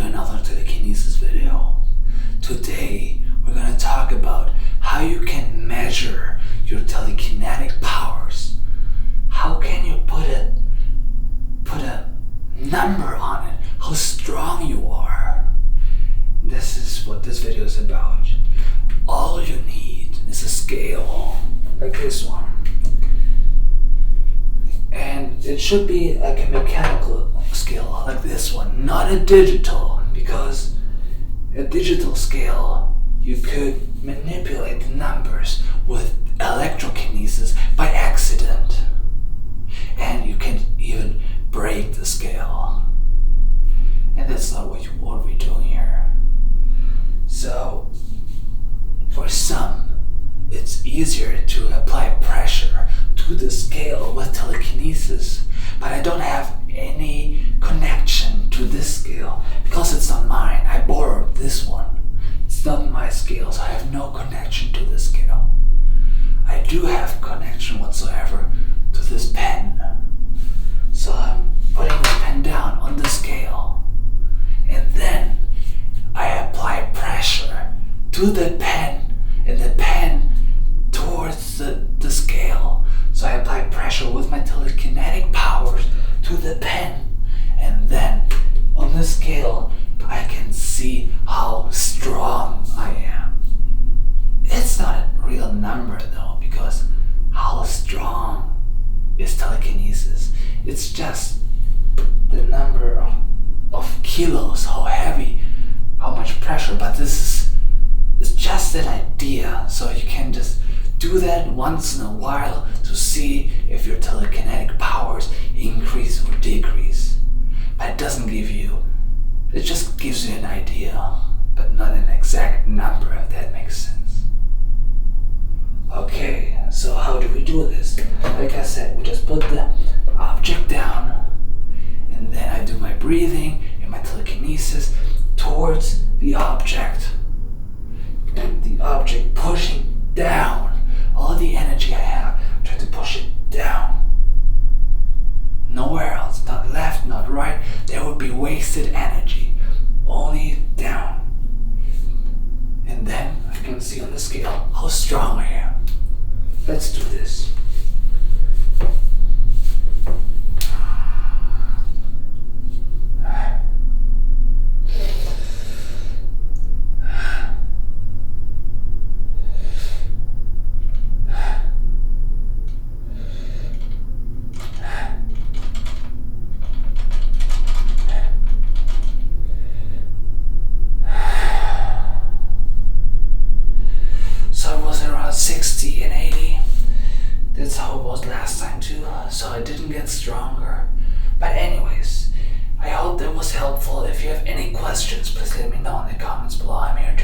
another telekinesis video. Today we're going to talk about how you can measure your telekinetic powers. How can you put a number on it, how strong you are. This is what this video is about. All you need is a scale like this one. And it should be like a mechanical scale like this one, not a digital, because a digital scale you could manipulate the numbers with electrokinesis by accident, and you can even break the scale, and that's not what we're doing here. So for some it's easier to apply pressure to the scale with telekinesis, but I don't have any connection to this scale because it's not mine. I borrowed this one. It's not my scale, so I have no connection to this scale. I do have connection whatsoever to this pen. So I'm putting the pen down on the scale, and then I apply pressure to the pen and the pen towards the scale. So I apply pressure with my telekinetic powers to the pen, and then on the scale I can see how strong I am. It's not a real number though, because how strong is telekinesis? It's just the number of kilos, how heavy, how much pressure, but it's just an idea, so you can just do that once in a while to see if your telekinetic powers increase or decrease. But it doesn't give you, it just gives you an idea, but not an exact number, if that makes sense. Okay, so how do we do this? Like I said, we just put the object down, and then I do my breathing and my telekinesis towards the object, and the object pushing down. All the energy I have, try to push it down. Nowhere else, not left, not right. There would be wasted energy. Only down. And then I can see on the scale how strong I am. Let's do this. So it was around 60 and 80. That's how it was last time too, so I didn't get stronger. But anyways, I hope that was helpful. If you have any questions, please let me know in the comments below. I'm here